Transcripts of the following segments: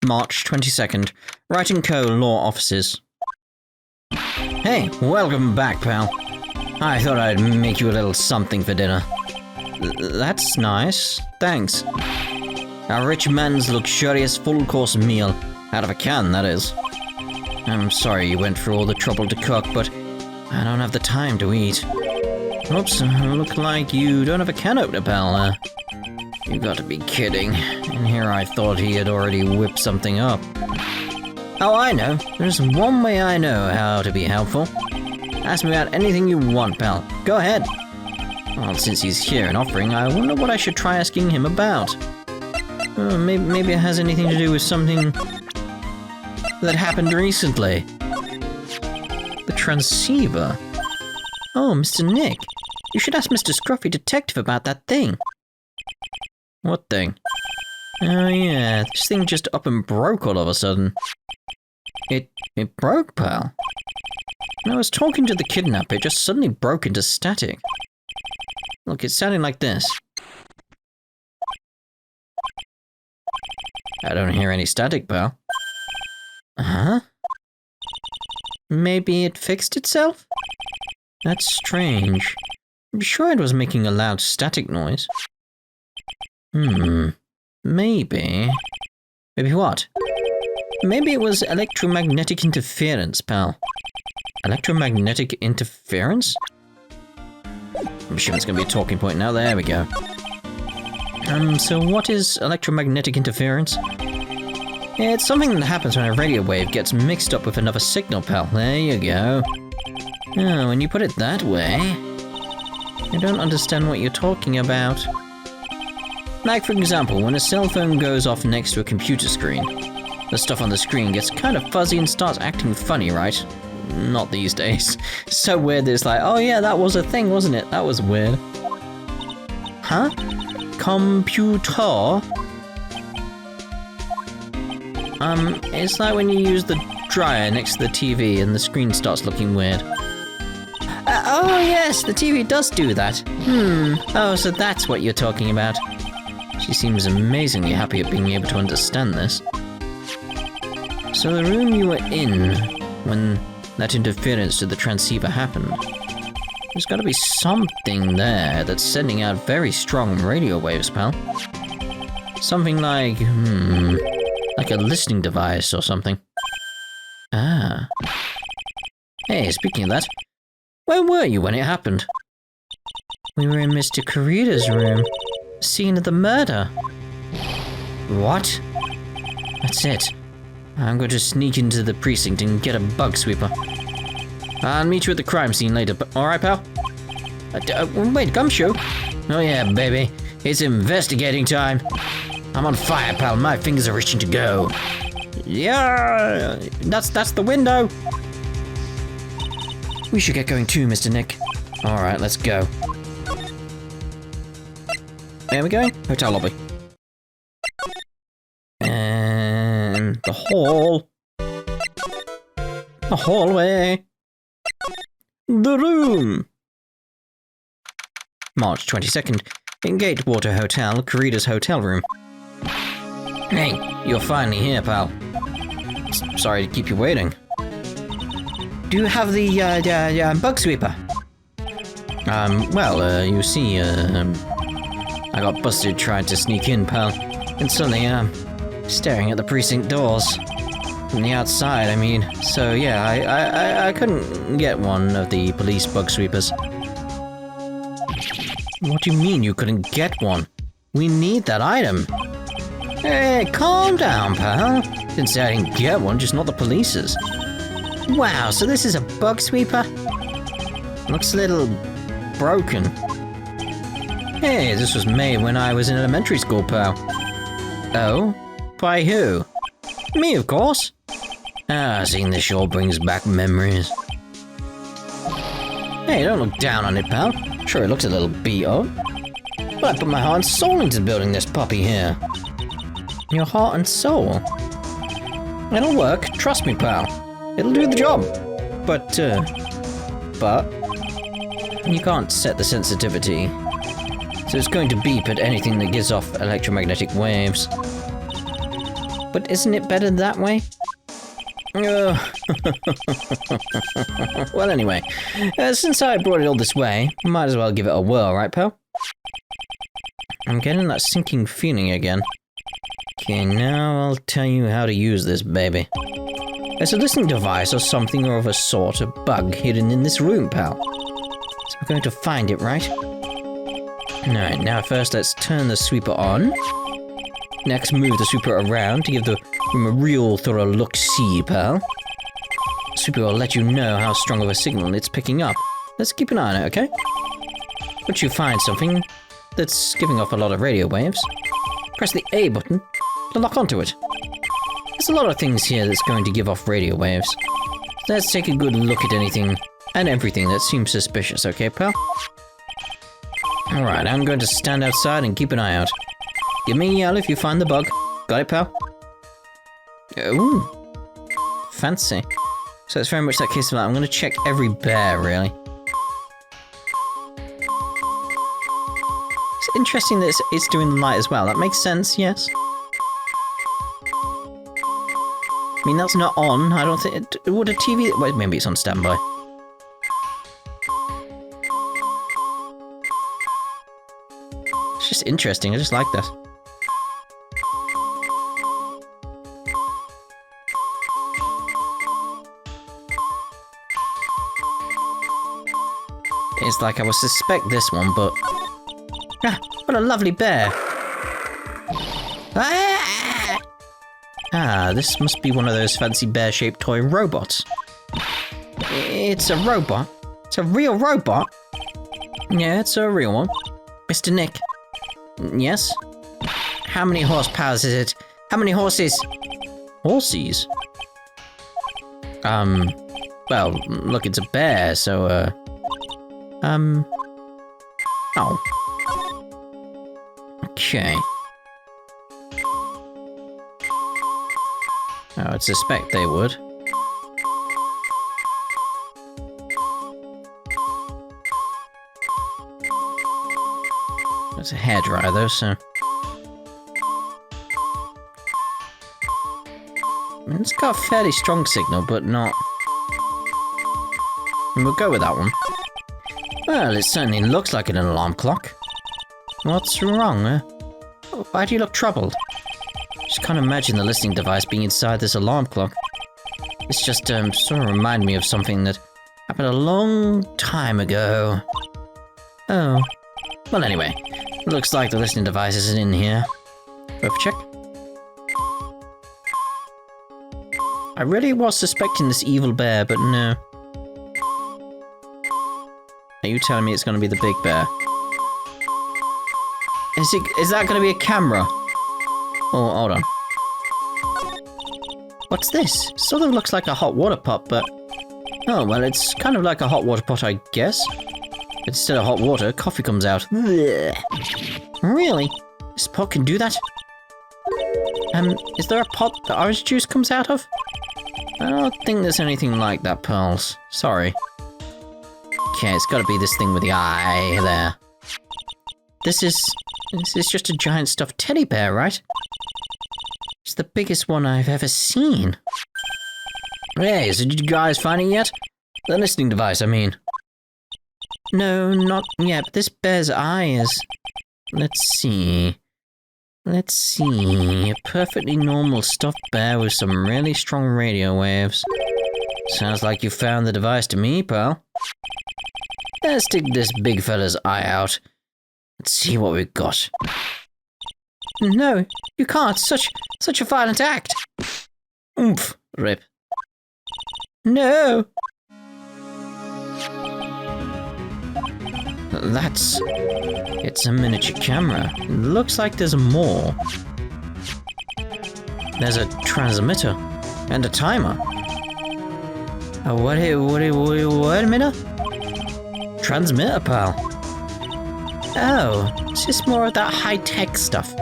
March 22nd. Wright & Co. Law Offices. Hey, welcome back, pal. I thought I'd make you a little something for dinner. That's nice. Thanks. A rich man's luxurious full-course meal. Out of a can, that is. I'm sorry you went through all the trouble to cook, but I don't have the time to eat. Oops, look like you don't have a can opener, pal. You gotta be kidding. In here I thought he had already whipped something up. Oh, I know. There's one way I know how to be helpful. Ask me about anything you want, pal. Go ahead. Well, since he's here and offering, I wonder what I should try asking him about. Maybe it has anything to do with something that happened recently. The transceiver. Oh, Mr. Nick. You should ask Mr. Scruffy Detective about that thing. What thing? Oh yeah, this thing just up and broke all of a sudden. It broke, pal. When I was talking to the kidnapper, it just suddenly broke into static. Look, it's sounding like this. I don't hear any static, pal. Huh? Maybe it fixed itself? That's strange. I'm sure it was making a loud static noise. Maybe. Maybe what? Maybe it was electromagnetic interference, pal. Electromagnetic interference? I'm sure it's going to be a talking point now. There we go. So what is electromagnetic interference? It's something that happens when a radio wave gets mixed up with another signal, pal. There you go. Oh, when you put it that way, I don't understand what you're talking about. Like, for example, when a cell phone goes off next to a computer screen, the stuff on the screen gets kind of fuzzy and starts acting funny, right? Not these days. So weird that it's like, oh yeah, that was a thing, wasn't it? That was weird. Huh? Computer? It's like when you use the dryer next to the TV and the screen starts looking weird. Oh yes, the TV does do that. Oh, so that's what you're talking about. She seems amazingly happy at being able to understand this. So the room you were in when that interference to the transceiver happened, there's gotta be something there that's sending out very strong radio waves, pal. Something like, like a listening device or something. Ah. Hey, speaking of that, where were you when it happened? We were in Mr. Kurita's room. Scene of the murder. What? That's it. I'm going to sneak into the precinct and get a bug sweeper. I'll meet you at the crime scene later, but alright, pal? Wait, Gumshoe? Oh yeah, baby. It's investigating time. I'm on fire, pal. My fingers are itching to go. Yeah! That's the window! We should get going too, Mr. Nick. Alright, let's go. Where are we going? Hotel lobby. And the hall. The hallway. The room. March 22nd. In Gatewater Hotel, Kurita's hotel room. Hey, you're finally here, pal. Sorry to keep you waiting. Do you have the bug sweeper? Well, you see, I got busted trying to sneak in, pal. And suddenly, staring at the precinct doors. From the outside, I mean. So, yeah, I couldn't get one of the police bug sweepers. What do you mean you couldn't get one? We need that item. Hey, calm down, pal. Didn't say I didn't get one, just not the police's. Wow, so this is a bug sweeper? Looks a little broken. Hey, this was made when I was in elementary school, pal. Oh? By who? Me, of course. Seeing this sure brings back memories. Hey, don't look down on it, pal. Sure, it looks a little beat up. But I put my heart and soul into building this puppy here. Your heart and soul? It'll work, trust me, pal. It'll do the job. But you can't set the sensitivity. So it's going to beep at anything that gives off electromagnetic waves. But isn't it better that way? Well, anyway, since I brought it all this way, might as well give it a whirl, right, pal? I'm getting that sinking feeling again. Okay, now I'll tell you how to use this baby. There's a listening device or something of a sort, a bug hidden in this room, pal. So we're going to find it, right? Alright, now first let's turn the sweeper on. Next, move the sweeper around to give the room a real thorough look-see, pal. The sweeper will let you know how strong of a signal it's picking up. Let's keep an eye on it, okay? Once you find something that's giving off a lot of radio waves, press the A button to lock onto it. There's a lot of things here that's going to give off radio waves. Let's take a good look at anything and everything that seems suspicious, okay, pal? Alright, I'm going to stand outside and keep an eye out. Give me a yell if you find the bug. Got it, pal? Ooh. Fancy. So it's very much that case of that. I'm going to check every bear, really. It's interesting that it's doing the light as well. That makes sense, yes. I mean, that's not on. I don't think... Would a TV... Wait, maybe it's on standby. It's just interesting. I just like this. It's like I would suspect this one, but... Ah, what a lovely bear! Ah, this must be one of those fancy bear-shaped toy robots. It's a robot? It's a real robot? Yeah, it's a real one. Mr. Nick. Yes? How many horsepower is it? How many horses? Horses? Well, look, it's a bear, so, Oh. Okay. I would suspect they would. It's a hairdryer though, so... I mean, it's got a fairly strong signal, but not... We'll go with that one. Well, it certainly looks like an alarm clock. What's wrong? Why do you look troubled? Just can't imagine the listening device being inside this alarm clock. It's just, sort of remind me of something that happened a long time ago. Oh. Well, anyway, it looks like the listening device isn't in here. Both check. I really was suspecting this evil bear, but no. Are you telling me it's going to be the big bear? Is that going to be a camera? Oh, hold on. What's this? Sort of looks like a hot water pot, but... Oh, well, it's kind of like a hot water pot, I guess. Instead of hot water, coffee comes out. Blech. Really? This pot can do that? Is there a pot that orange juice comes out of? I don't think there's anything like that, Pearls. Sorry. Okay, it's gotta be this thing with the eye there. This is just a giant stuffed teddy bear, right? It's the biggest one I've ever seen. Hey, so did you guys find it yet? The listening device, I mean. No, not yet, but this bear's eye is... Let's see... A perfectly normal stuffed bear with some really strong radio waves. Sounds like you found the device to me, pal. Let's dig this big fella's eye out. Let's see what we've got. No, you can't. Such a violent act. Oomph. Rip. No. It's a miniature camera. It looks like there's more. There's a transmitter and a timer. Wait a minute. Transmitter, pal. Oh, it's just more of that high-tech stuff.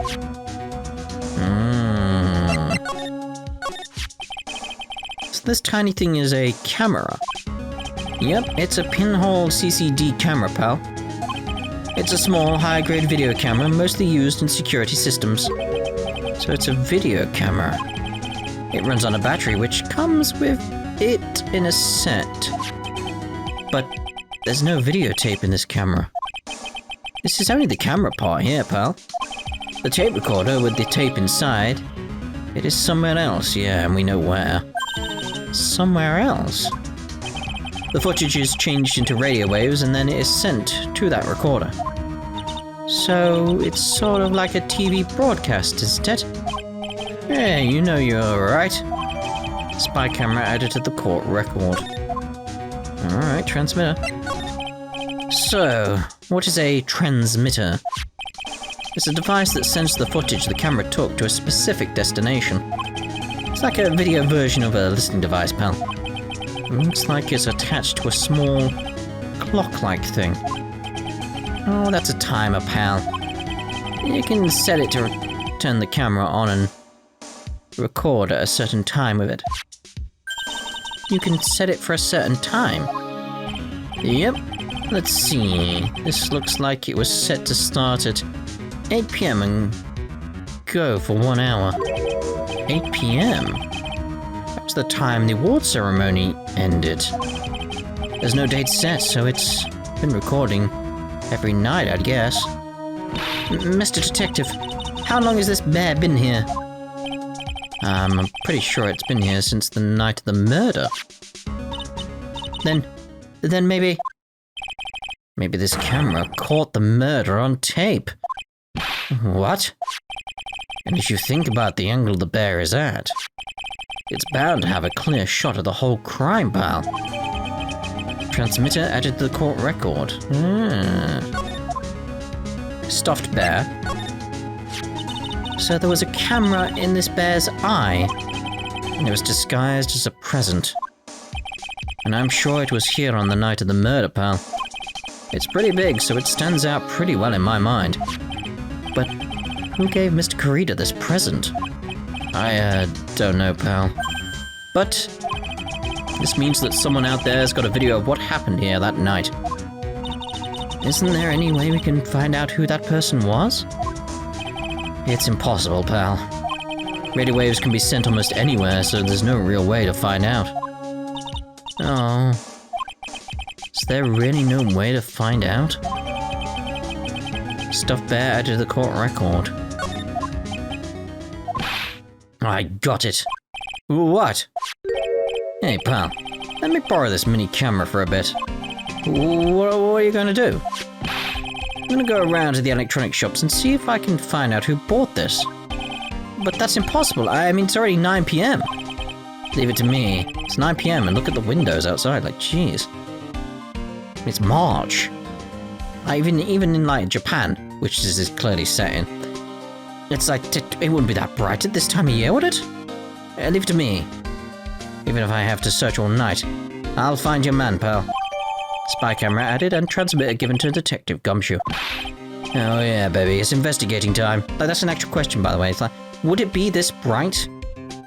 So this tiny thing is a camera. Yep, it's a pinhole CCD camera, pal. It's a small, high-grade video camera, mostly used in security systems. So it's a video camera. It runs on a battery which comes with it in a set. But there's no videotape in this camera. This is only the camera part here, pal. The tape recorder with the tape inside, it is somewhere else, yeah, and we know where. Somewhere else. The footage is changed into radio waves and then it is sent to that recorder. So it's sort of like a TV broadcast, isn't it? Yeah, you know you're right. Spy camera added to the court record. Alright, transmitter. So, what is a transmitter? It's a device that sends the footage the camera took to a specific destination. It's like a video version of a listening device, pal. Looks like it's attached to a small clock-like thing. Oh, that's a timer, pal. You can set it to turn the camera on and record at a certain time with it. You can set it for a certain time. Yep. Let's see. This looks like it was set to start at 8 PM and go for 1 hour. 8 PM? That was the time the award ceremony ended. There's no date set, so it's been recording every night, I'd guess. Mr. Detective, how long has this bear been here? I'm pretty sure it's been here since the night of the murder. Then maybe this camera caught the murder on tape. What? And if you think about the angle the bear is at, it's bound to have a clear shot of the whole crime, pal. Transmitter added to the court record. Stuffed bear. So there was a camera in this bear's eye, and it was disguised as a present. And I'm sure it was here on the night of the murder, pal. It's pretty big, so it stands out pretty well in my mind. But who gave Mr. Kurita this present? I don't know, pal. But this means that someone out there's got a video of what happened here that night. Isn't there any way we can find out who that person was? It's impossible, pal. Radio waves can be sent almost anywhere, so there's no real way to find out. Oh. Is there really no way to find out? Stuffed bear added to the court record. I got it. What? Hey, pal. Let me borrow this mini camera for a bit. What are you gonna do? I'm gonna go around to the electronic shops and see if I can find out who bought this. But that's impossible. I mean, it's already 9 PM. Leave it to me. It's 9 PM and look at the windows outside, like, jeez. It's March. Even in, like, Japan, which this is clearly set in, it's like, it wouldn't be that bright at this time of year, would it? Leave it to me. Even if I have to search all night, I'll find your man, pal. Spy camera added and transmitter given to Detective Gumshoe. Oh yeah, baby, it's investigating time. Like, that's an actual question, by the way. It's like, would it be this bright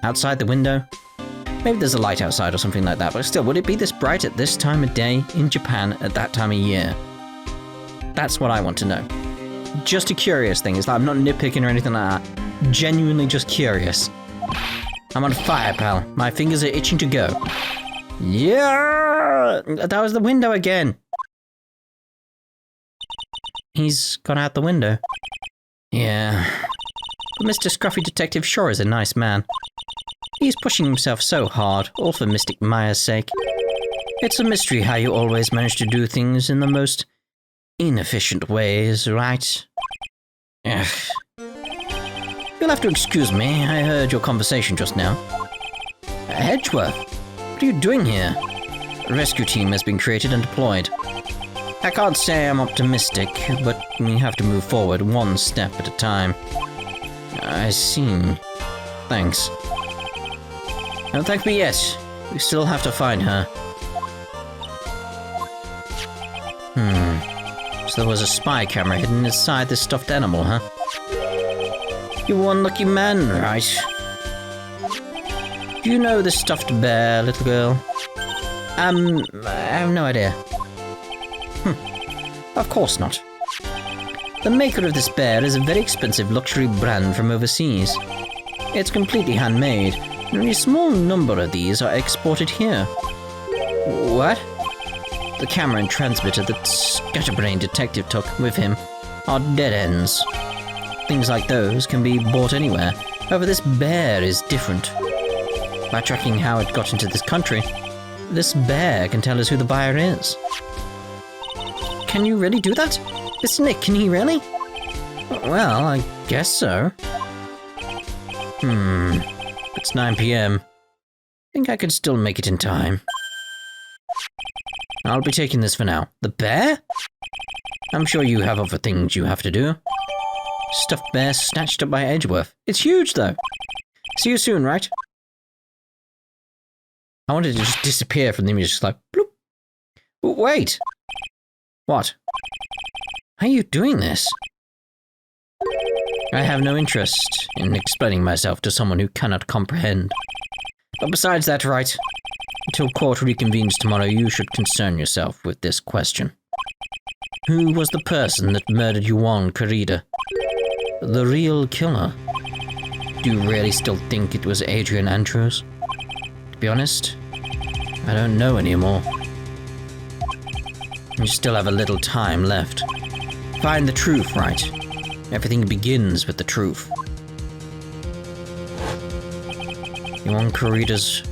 outside the window? Maybe there's a light outside or something like that, but still, would it be this bright at this time of day in Japan at that time of year? That's what I want to know. Just a curious thing. It's like, I'm not nitpicking or anything like that. Genuinely just curious. I'm on fire, pal. My fingers are itching to go. Yeah! That was the window again. He's gone out the window. Yeah. But Mr. Scruffy Detective sure is a nice man. He's pushing himself so hard, all for Mystic Maya's sake. It's a mystery how you always manage to do things in the most inefficient ways, right? Ugh. You'll have to excuse me, I heard your conversation just now. Hedgeworth, what are you doing here? A rescue team has been created and deployed. I can't say I'm optimistic, but we have to move forward one step at a time. I see. Thanks. Don't thank me yet. We still have to find her. So there was a spy camera hidden inside this stuffed animal, huh? You're one lucky man, right? Do you know the stuffed bear, little girl? I have no idea. Of course not. The maker of this bear is a very expensive luxury brand from overseas. It's completely handmade, Only a small number of these are exported here. What? The camera and transmitter that Scatterbrain Detective took with him are dead ends. Things like those can be bought anywhere. However, this bear is different. By tracking how it got into this country, this bear can tell us who the buyer is. Can you really do that? This Nick, can he really? Well, I guess so. It's 9 PM. I think I could still make it in time. I'll be taking this for now. The bear? I'm sure you have other things you have to do. Stuffed bear snatched up by Edgeworth. It's huge, though. See you soon, right? I wanted to just disappear from the image, just like, bloop. But wait! What? How are you doing this? I have no interest in explaining myself to someone who cannot comprehend. But besides that, right? Until court reconvenes tomorrow, you should concern yourself with this question. Who was the person that murdered Yuan Corrida? The real killer? Do you really still think it was Adrian Andrews? To be honest, I don't know anymore. You still have a little time left. Find the truth, right? Everything begins with the truth. Yuan Corrida's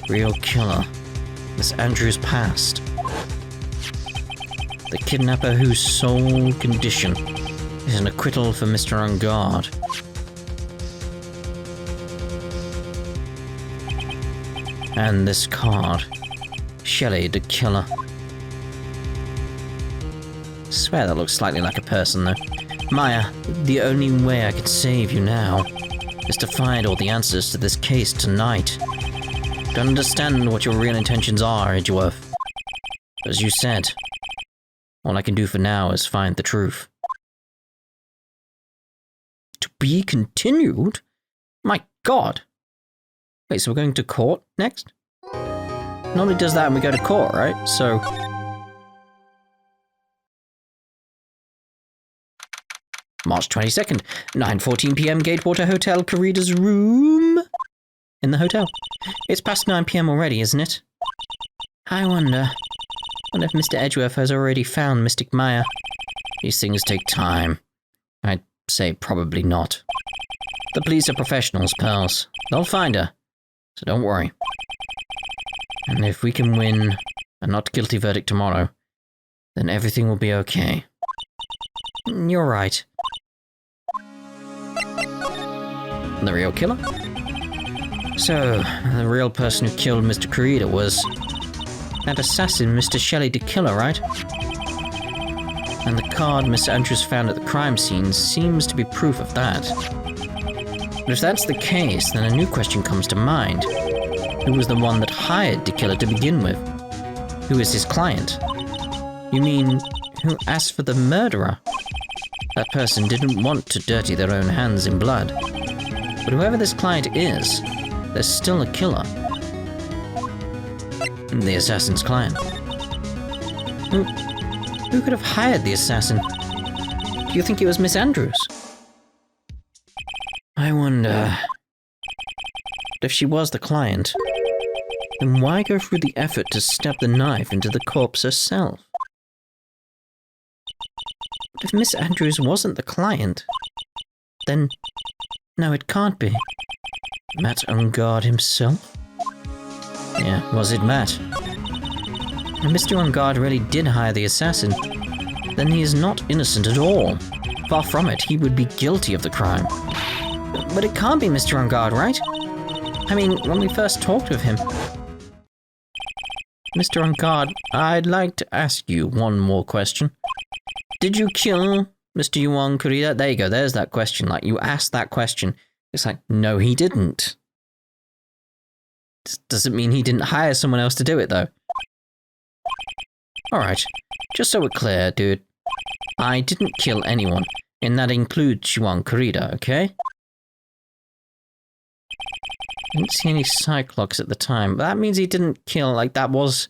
real killer. Miss Andrews' past. The kidnapper whose sole condition is an acquittal for Mr. On Guard. And this card. Shelley, the killer. I swear that looks slightly like a person, though. Maya, the only way I can save you now is to find all the answers to this case tonight. To understand what your real intentions are, Edgeworth. As you said, all I can do for now is find the truth. To be continued? My God! Wait, so we're going to court next? Normally does that when we go to court, right? So... March 22nd, 9:14 PM, Gatewater Hotel, Corrida's room in the hotel. It's past 9 PM already, isn't it? I wonder if Mr. Edgeworth has already found Mystic Maya. These things take time. I'd say probably not. The police are professionals, pals. They'll find her, so don't worry. And if we can win a not guilty verdict tomorrow, then everything will be okay. You're right. The real killer? So, the real person who killed Mr. Corrida was that assassin, Mr. Shelley the Killer, right? And the card Miss Andrews found at the crime scene seems to be proof of that. But if that's the case, then a new question comes to mind. Who was the one that hired the killer to begin with? Who is his client? You mean, who asked for the murderer? That person didn't want to dirty their own hands in blood. But whoever this client is, there's still a killer. The assassin's client. Who could have hired the assassin? Do you think it was Miss Andrews? I wonder... If she was the client, then why go through the effort to stab the knife into the corpse herself? But if Miss Andrews wasn't the client, then... No, it can't be. Matt On Guard himself? Yeah, was it Matt? If Mr. On Guard really did hire the assassin, then he is not innocent at all. Far from it, he would be guilty of the crime. But it can't be Mr. On Guard, right? I mean, when we first talked with him... Mr. On Guard, I'd like to ask you one more question. Did you kill Mr. Yuan Corrida? There you go, there's that question. Like, you asked that question. It's like, no, he didn't. Doesn't mean he didn't hire someone else to do it, though. Alright, just so we're clear, dude. I didn't kill anyone, and that includes Yuan Corrida, okay? I didn't see any Cyclops at the time, but that means he didn't kill, like, that was...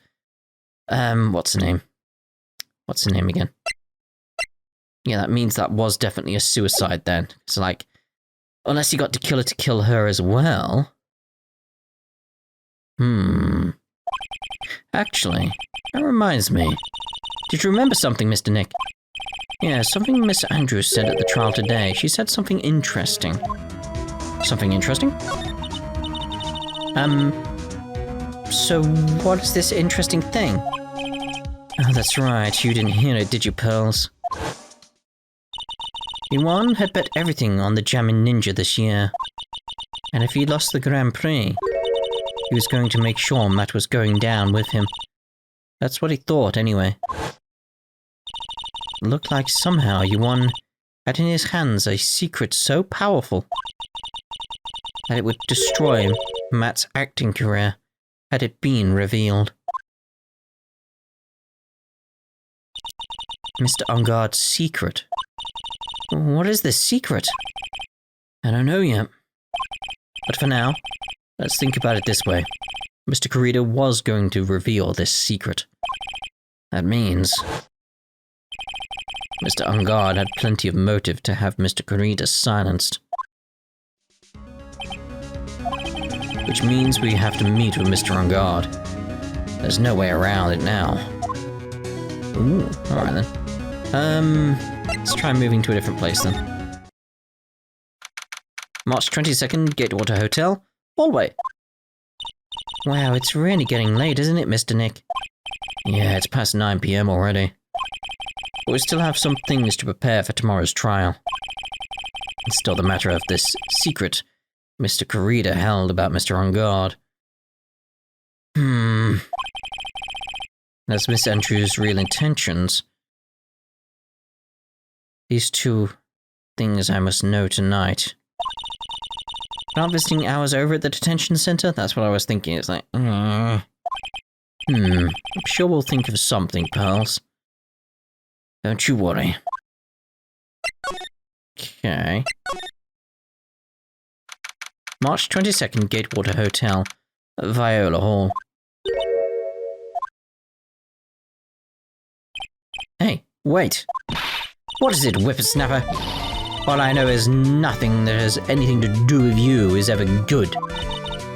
what's her name? What's her name again? Yeah, that means that was definitely a suicide then. It's like, unless he got to kill her as well. Actually, that reminds me. Did you remember something, Mr. Nick? Yeah, something Miss Andrews said at the trial today. She said something interesting. Something interesting? So what is this interesting thing? Oh, that's right, you didn't hear it, did you, Pearls? Yuan had bet everything on the Jammin' Ninja this year. And if he lost the Grand Prix, he was going to make sure Matt was going down with him. That's what he thought, anyway. It looked like somehow Yuan had in his hands a secret so powerful that it would destroy Matt's acting career had it been revealed. Mr. Ungard's secret. What is this secret? I don't know yet. But for now, let's think about it this way. Mr. Kurita was going to reveal this secret. That means Mr. Ungard had plenty of motive to have Mr. Kurita silenced. Which means we have to meet with Mr. Ungard. There's no way around it now. Ooh, alright then. Let's try moving to a different place then. March 22nd, Gatewater Hotel, Hallway. Wow, it's really getting late, isn't it, Mr. Nick? Yeah, it's past 9 PM already. But we still have some things to prepare for tomorrow's trial. It's still the matter of this secret Mr. Kurita held about Mr. Ungard. That's Miss Andrews' real intentions. These two things I must know tonight. Not visiting hours over at the detention center? That's what I was thinking. It's like, I'm sure we'll think of something, Pearls. Don't you worry. Okay. March 22nd, Gatewater Hotel, Viola Hall. Hey, wait. What is it, whippersnapper? All I know is nothing that has anything to do with you is ever good.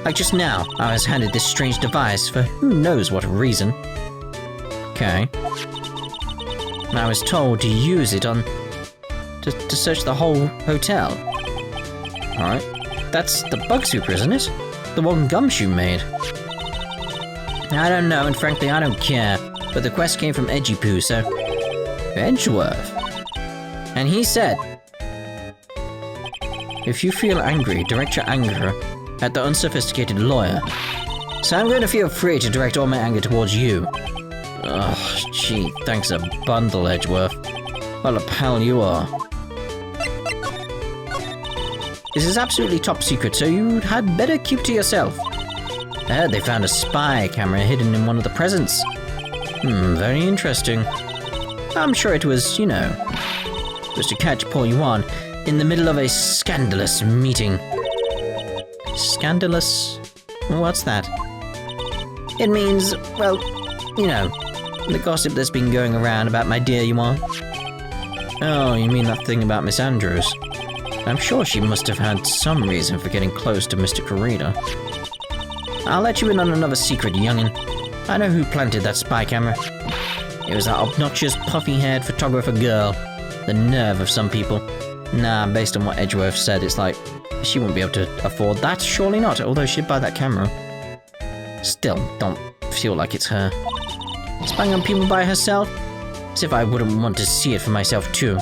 Like just now, I was handed this strange device for who knows what reason. Okay. And I was told to use it to search the whole hotel. Alright. That's the bug super, isn't it? The one Gumshoe made. I don't know, and frankly, I don't care. But the quest came from Edgypoo, so... Edgeworth. And he said... If you feel angry, direct your anger at the unsophisticated lawyer. So I'm going to feel free to direct all my anger towards you. Ugh, gee, thanks a bundle, Edgeworth. What a pal you are. This is absolutely top secret, so you had better keep to yourself. I heard they found a spy camera hidden in one of the presents. Very interesting. I'm sure it was, you know, just to catch poor Yuan in the middle of a scandalous meeting. Scandalous? What's that? It means, well, you know, the gossip that's been going around about my dear Yuan. Oh, you mean that thing about Miss Andrews? I'm sure she must have had some reason for getting close to Mr. Kurita. I'll let you in on another secret, youngin'. I know who planted that spy camera. It was that obnoxious, puffy-haired photographer girl. The nerve of some people. Nah, based on what Edgeworth said, it's like, she wouldn't be able to afford that, surely not, although she'd buy that camera. Still, don't feel like it's her. Spying on people by herself? As if I wouldn't want to see it for myself too.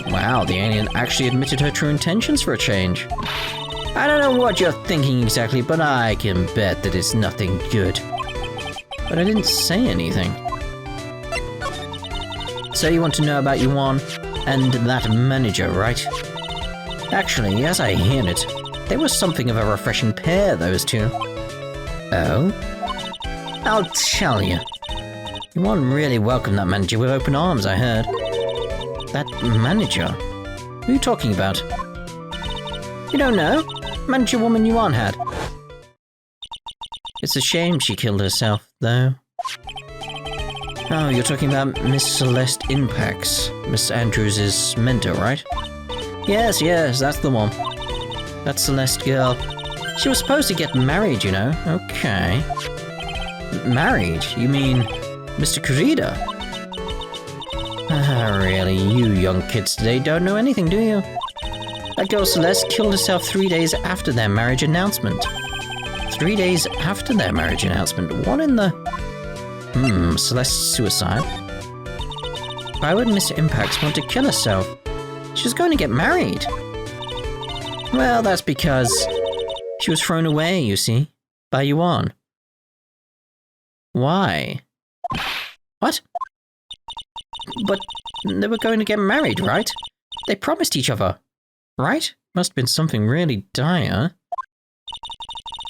Wow, the alien actually admitted her true intentions for a change. I don't know what you're thinking exactly, but I can bet that it's nothing good. But I didn't say anything. So you want to know about Yuan and that manager, right? Actually, as I hear it, they were something of a refreshing pair, those two. Oh? I'll tell you. Yuan really welcomed that manager with open arms, I heard. That manager? Who are you talking about? You don't know? Manager woman Yuan had. It's a shame she killed herself, though. Oh, you're talking about Miss Celeste Impax, Miss Andrews' mentor, right? Yes, that's the one. That Celeste girl. She was supposed to get married, you know. Okay. Married? You mean Mr. Corrida? Really, you young kids today don't know anything, do you? That girl Celeste killed herself 3 days after their marriage announcement. 3 days after their marriage announcement? What in the... Celeste's suicide? Why would Miss Impax want to kill herself? She was going to get married. Well, that's because she was thrown away, you see, by Yuan. Why? What? But they were going to get married, right? They promised each other, right? Must have been something really dire.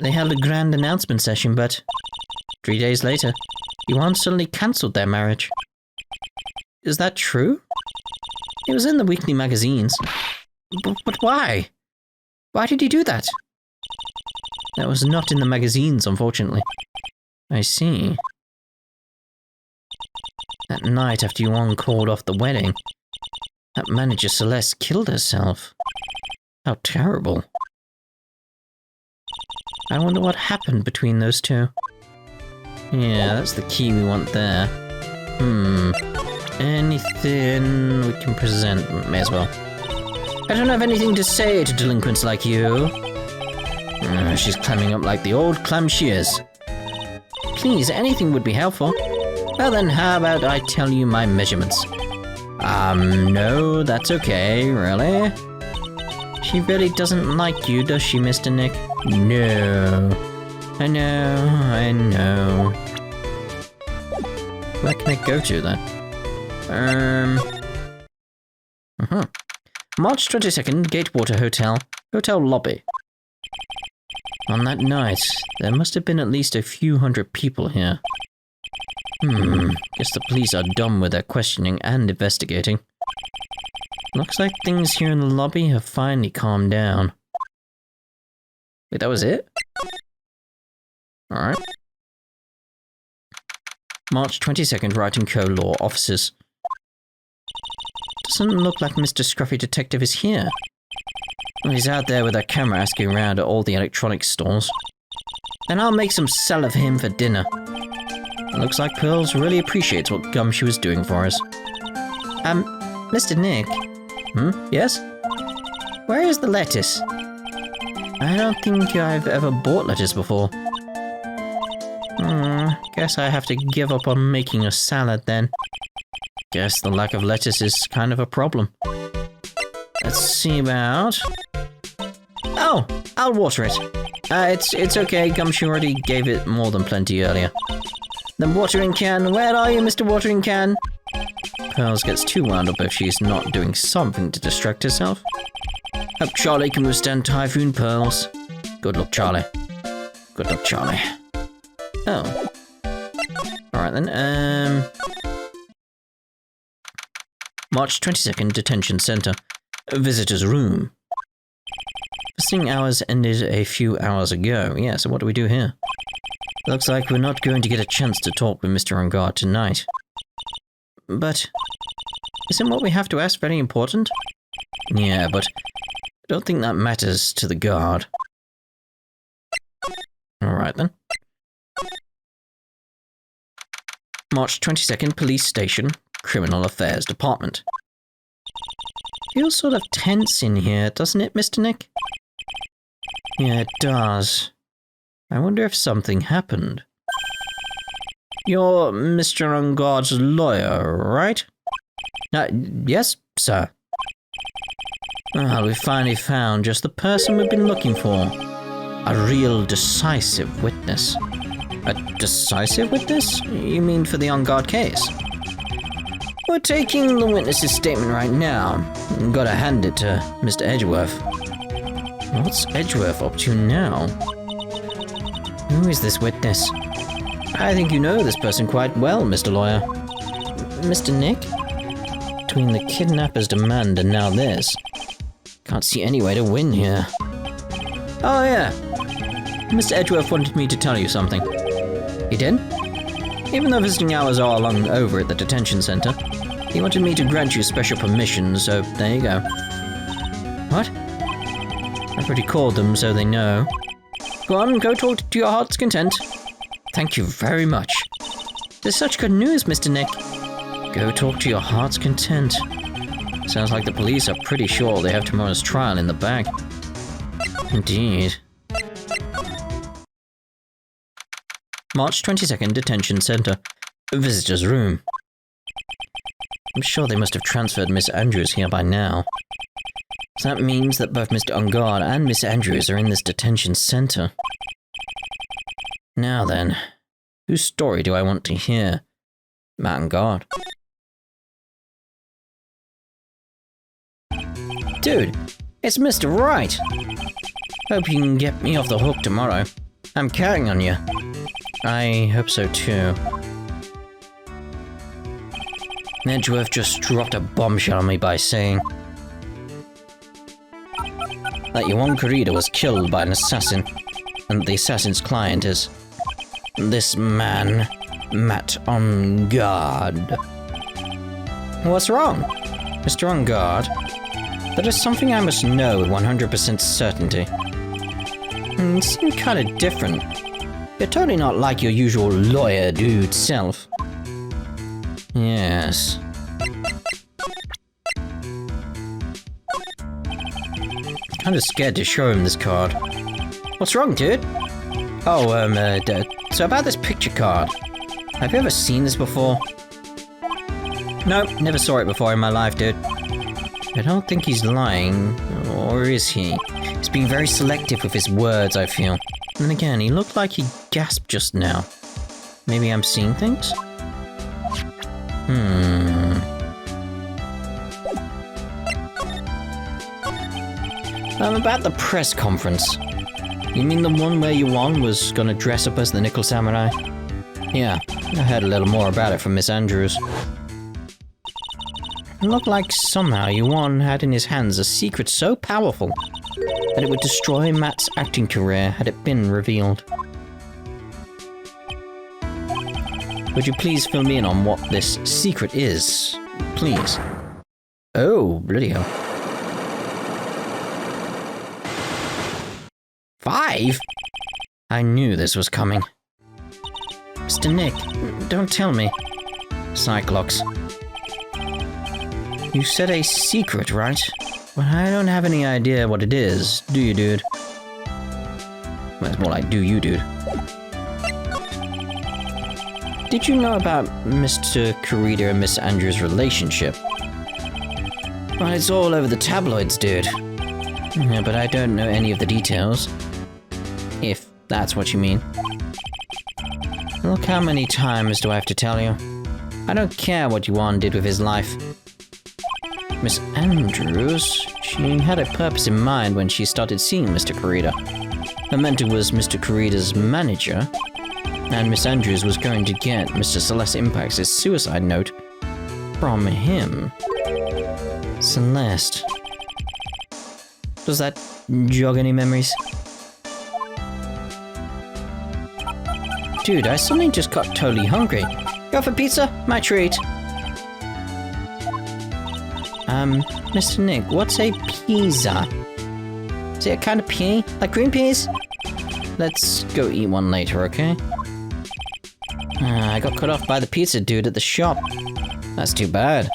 They held a grand announcement session, but 3 days later, Yuan suddenly cancelled their marriage. Is that true? It was in the weekly magazines. But why? Why did he do that? That was not in the magazines, unfortunately. I see. That night after Yuan called off the wedding, that manager Celeste killed herself. How terrible. I wonder what happened between those two. Yeah, that's the key we want there. Anything we can present? May as well. I don't have anything to say to delinquents like you. She's climbing up like the old clam she is. Please, anything would be helpful. Well then, how about I tell you my measurements? No, that's okay, really? She really doesn't like you, does she, Mr. Nick? No. I know. Where can I go to, then? March 22nd, Gatewater Hotel. Hotel lobby. On that night, there must have been at least a few hundred people here. Guess the police are done with their questioning and investigating. Looks like things here in the lobby have finally calmed down. Wait, that was it? Alright. March 22nd, Wright & Co. Law Offices. Doesn't look like Mr. Scruffy Detective is here. Well, he's out there with a camera asking around at all the electronics stores. Then I'll make some sell of him for dinner. It looks like Pearls really appreciates what Gumshoe is doing for us. Mr. Nick? Yes? Where is the lettuce? I don't think I've ever bought lettuce before. Guess I have to give up on making a salad then. Guess the lack of lettuce is kind of a problem. Let's see about... Oh! I'll water it. It's okay, Gumshoe already gave it more than plenty earlier. The watering can, where are you, Mr. Watering Can? Pearls gets too wound up if she's not doing something to distract herself. Hope Charlie can withstand Typhoon Pearls. Good luck, Charlie. Good luck, Charlie. Oh. Alright then, March 22nd, Detention Center. Visitor's Room. Visiting hours ended a few hours ago. Yeah, so what do we do here? Looks like we're not going to get a chance to talk with Mr. On Guard tonight. But... isn't what we have to ask very important? Yeah, but... I don't think that matters to the guard. Alright then. March 22nd, Police Station, Criminal Affairs Department. Feels sort of tense in here, doesn't it, Mr. Nick? Yeah, it does. I wonder if something happened. You're Mr. On Guard's lawyer, right? Yes, sir. Well, we finally found just the person we've been looking for. A real decisive witness. A decisive witness? You mean for the On Guard case? We're taking the witness's statement right now. Gotta hand it to Mr. Edgeworth. What's Edgeworth up to now? Who is this witness? I think you know this person quite well, Mr. Lawyer. Mr. Nick? Between the kidnapper's demand and now this. Can't see any way to win here. Oh yeah. Mr. Edgeworth wanted me to tell you something. He did? Even though visiting hours are long over at the detention center, he wanted me to grant you special permission, so there you go. What? I've already called them, so they know. Go on, go talk to your heart's content. Thank you very much. There's such good news, Mr. Nick. Go talk to your heart's content. Sounds like the police are pretty sure they have tomorrow's trial in the bag. Indeed. March 22nd, Detention Center. Visitor's room. I'm sure they must have transferred Miss Andrews here by now. So that means that both Mr. Ungard and Miss Andrews are in this detention center. Now then, whose story do I want to hear? Matt Ungard. Dude, it's Mr. Wright. Hope you can get me off the hook tomorrow. I'm counting on you. I hope so too. Edgeworth just dropped a bombshell on me by saying that Yuan Corrida was killed by an assassin, and the assassin's client is this man, Matt Ungard. What's wrong, Mr. Ungard? There is something I must know with 100% certainty. You seem kind of different. You're totally not like your usual lawyer dude self. Yes. Kinda scared to show him this card. What's wrong, dude? Oh, so about this picture card. Have you ever seen this before? Nope, never saw it before in my life, dude. I don't think he's lying, or is he? He's being very selective with his words, I feel. And then again, he looked like he gasped just now. Maybe I'm seeing things? About the press conference. You mean the one where Yuan was gonna dress up as the Nickel Samurai? Yeah, I heard a little more about it from Miss Andrews. It looked like somehow Yuan had in his hands a secret so powerful that it would destroy Matt's acting career had it been revealed. Would you please fill me in on what this secret is? Please. Oh, bloody hell. 5? I knew this was coming. Mr. Nick, don't tell me. Cyclops. You said a secret, right? Well, I don't have any idea what it is, do you, dude? Well, it's more like, do you, dude? Did you know about Mr. Corrida and Miss Andrews' relationship? Well, it's all over the tabloids, dude. Yeah, but I don't know any of the details. If that's what you mean. Look, how many times do I have to tell you? I don't care what Yuan did with his life. Miss Andrews, she had a purpose in mind when she started seeing Mr. Corrida. Her mentor was Mr. Corrida's manager, and Miss Andrews was going to get Mr. Celeste Impact's suicide note from him. Celeste. Does that jog any memories? Dude, I suddenly just got totally hungry. Go for pizza? My treat. Mr. Nick, what's a pizza? Is it a kind of pea? Like green peas? Let's go eat one later, okay? I got cut off by the pizza dude at the shop. That's too bad.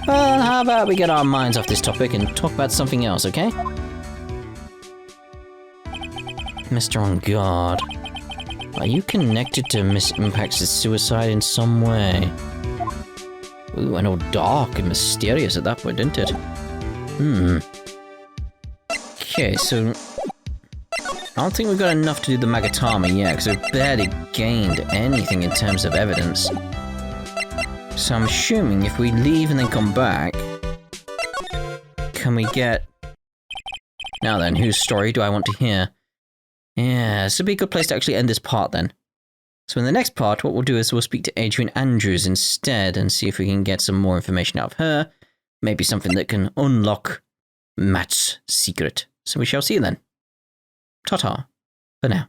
Well, how about we get our minds off this topic and talk about something else, okay? Mr. On Guard. Are you connected to Miss Impact's suicide in some way? Ooh, I know, dark and mysterious at that point, didn't it? Okay, so I don't think we've got enough to do the Magatama yet, because we've barely gained anything in terms of evidence. So I'm assuming if we leave and then come back, can we get... Now then, whose story do I want to hear? Yeah, this would be a good place to actually end this part then. So in the next part, what we'll do is we'll speak to Adrian Andrews instead and see if we can get some more information out of her. Maybe something that can unlock Matt's secret. So we shall see you then. Ta-ta for now.